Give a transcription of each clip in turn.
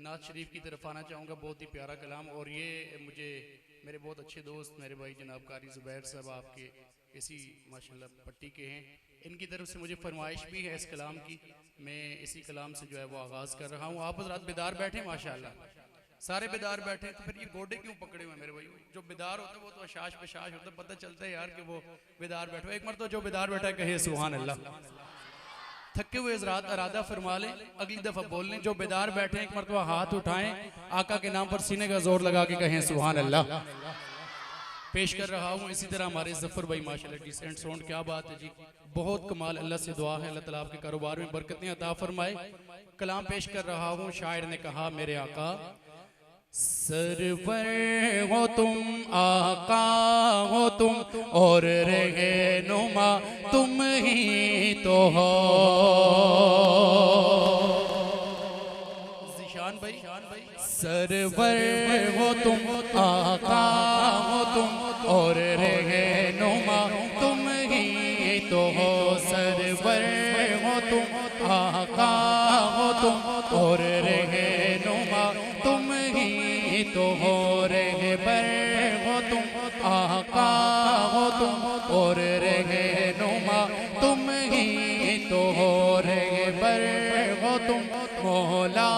नात शरीफ की तरफ आना चाहूँगा। बहुत ही प्यारा कलाम, और ये मुझे मेरे बहुत अच्छे दोस्त मेरे भाई जनाब कारी ज़ुबैर साहब आपके इसी माशाल्लाह पट्टी के हैं, इनकी तरफ से मुझे फरमाइश भी है इस कलाम की। मैं इसी कलाम से जो है वो आगाज़ कर रहा हूँ। आप हज़रात बेदार बैठे माशाल्लाह, सारे बेदार बैठे, तो फिर ये गोडे क्यों पकड़े हुए मेरे भाई? जो बेदार होता है वो तो अशाश पेशाश होता है, पता चलता है यार कि वो बेदार बैठा है। एक बार तो जो बेदार बैठा है कहे सुभान अल्लाह। थके हुए हज़रात इरादा फरमा लें, अगली दफ़ा बोल लें। जो बेदार बैठे हैं एक मरतबा हाथ उठाएं, आका के नाम पर सीने का जोर लगा के कहें सुभान अल्लाह। पेश कर रहा हूँ इसी तरह हमारे जफर भाई माशाल्लाह डिसेंट साउंड, क्या बात है जी, बहुत कमाल। अल्लाह से दुआ है अल्लाह ताला आपके कारोबार में बरकतें अता फरमाए। कलाम पेश कर रहा हूँ। शायर ने कहा मेरे आका सरवर हो तुम, आका हो तुम, और रहनुमा तुम ही तो हो। ज़ीशान भाई सरवर हो तुम, आका हो तुम, और रहनुमा तुम ही तो हो। सरवर हो तुम, आका हो तुम, और रहनुमा तुम ही तो हो। रहबर हो तुम, आका हो तुम, और रहनुमा तुम ही तो हो। रहबर हो तुम, मौला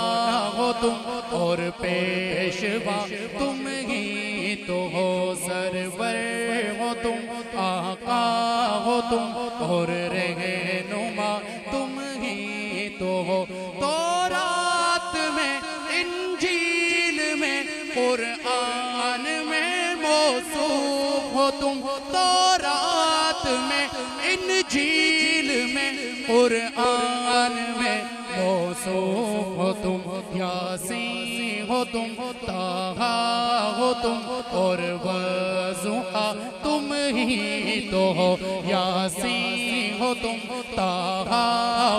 हो तुम, और पेशवा तुम ही तो हो। सरवर हो तुम, आका हो तुम, और रहनुमा तुम ही तो हो। तो रात में इंजील में कुरान में मौसूफ हो तुम। तो रात में इंजील में कुरान में मौसूफ हो तुम। यासीन हो तुम, ताहा हो तुम, और वज़ुहा तुम ही तो हो। यासीन हो तुम, ताहा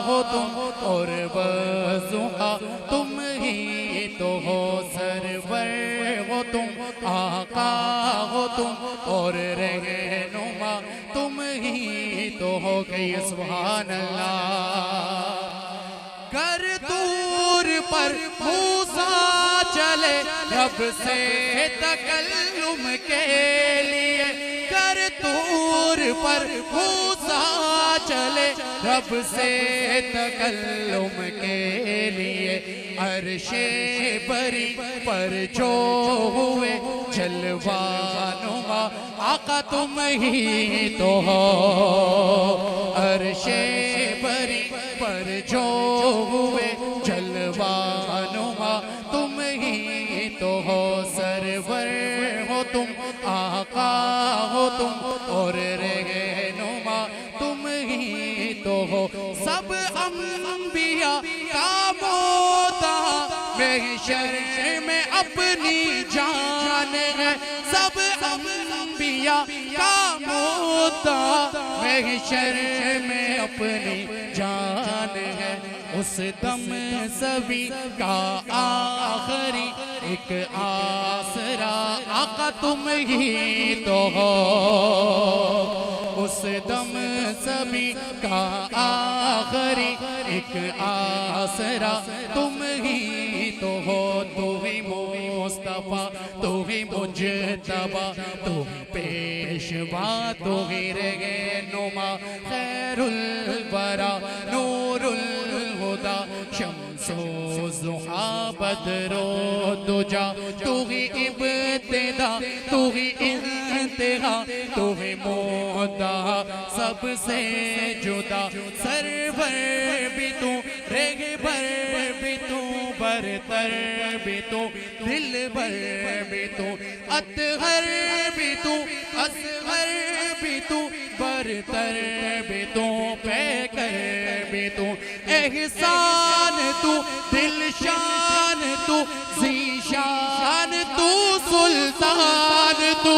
हो तुम, और वज़ुहा तुम ही तो हो। सरवर हो तुम, आका हो तुम, और रहनुमा तुम ही तो हो। कहिए सुभान अल्लाह। कर तूर पर मूसा चले रब से तकल्लुम के लिए। कर तूर पर मूसा चले रब से तकल्लुम के लिए। अर्शे बरी पर जो हुए जलवानुमा आका तुम ही तो हो। अर्शे बरी पर जो हुए जलवानुमा तुम ही तो हो। सरवर हो तुम, आका हो तुम, और रहनुमा तुम ही तो हो। सब अंबिया का मोता महशर में अपनी जान है। सब अंबिया का मोता महशर में अपनी जान है। उस दम सभी का आखिरी एक आसरा आका तुम ही तो हो। उस दम सभी का आखिरी एक आसरा तुम ही तो हो। तू ही मुस्तफा, तू ही मुजतबा, तू ही पेशवा, तू ही रहनुमा, खैरुल वरा, नूरुल हुदा, शम्सो ज़ुहा, बदरो दुजा। तू ही इब्तिदा, तू ही इंतहा, तू ही मुद्दा, सबसे जुदा। सरवर भी तू, रहबर भी तू, बरतर भी तू, दिलबर भी तू, अतहर भी तू, असगर भी तू, बरतर भी तू, पैकर भी तू, एहसान तू, दिलशान तू, ज़ीशान तू, सुल्तान तू,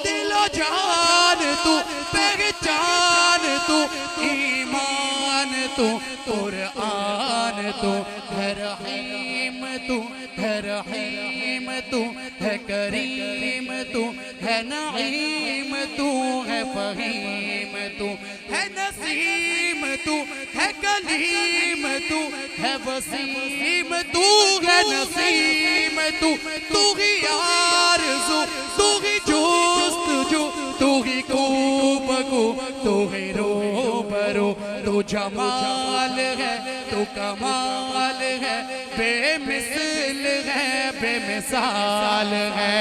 दिलो जान तू, पहचान तू, ईमान तू, कुरान तू है रहीम, तू है रहीम, तू है करीम, तू है नईम, तू है फहीम, तू है नसीम, तू है कलीम, तू है वसीम, तू है नसीम, तू ही आरज़ू, तू ही जुस्तजू, तू ही खूबगू, तू ही रूबरू, तू जमाल है, तू कमाल है, बेमिसल है, बेमिसाल है।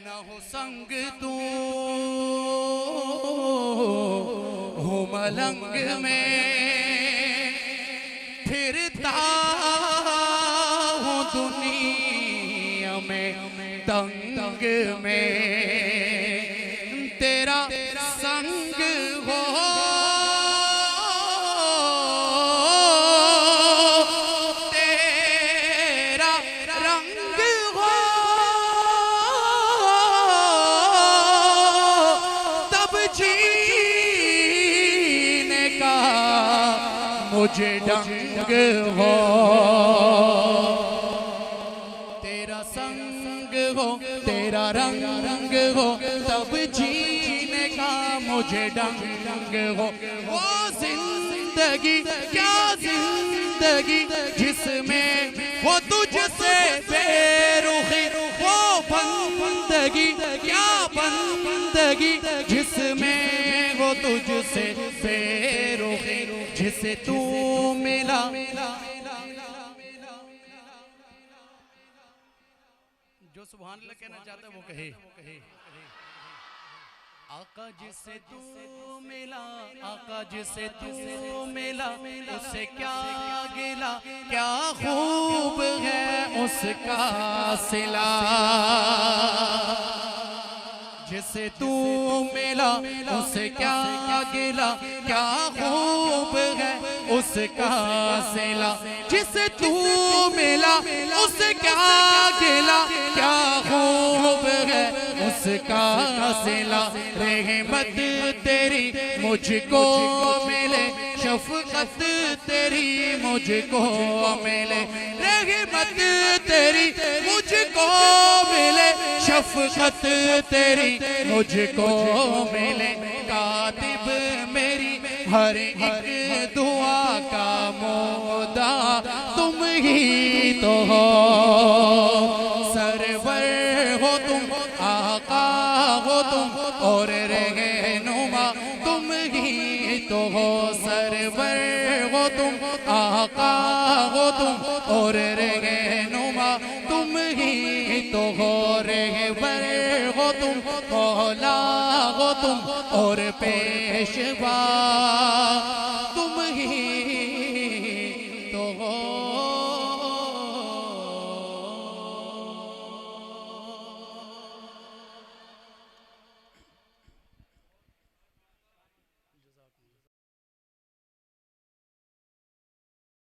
न हो संग तू हो मलंग में, फिरता हूँ दुनिया में तंग में, तेरा संग हो तेरा रंग हो, तब जीने का मुझे ढंग हो। तेरा संग हो, तेरा रंग हो, तब जीने का मुझे ढंग हो। वो जिंदगी क्या जिंदगी जिसमें वो तुझसे बेरुखी, वो बंदगी क्या बंदगी जिसमें वो तुझसे बेरुखी, जिसे तू मिला। जो सुभान अल्लाह कहना चाहता है वो कहे। आका जिसे तू मिला, आका जिसे तू मिला, उससे क्या गिला, क्या खूब है उसका सिला। जिसे तू मिला उससे क्या गिला, क्या खूब है उसका सिला। जिसे तू मिला उससे क्या गिला, क्या खूब है उसका सिला। रहमत तेरी मुझको मिले, शफकत तेरी मुझको मिले, रहमत तेरी मुझको मिले, शफकत तेरी मुझको मिले। कातिब मेरी हर एक दुआ का मोदा तुम ही तो हो। सरवर हो तुम, आका हो तुम, और रहनुमा तुम ही तो हो। सरवर हो तुम, आका हो तुम, और रहनुमा तुम ही तो हो। रहबर हो तुम, मौला हो तुम, और पेशवा तुम ही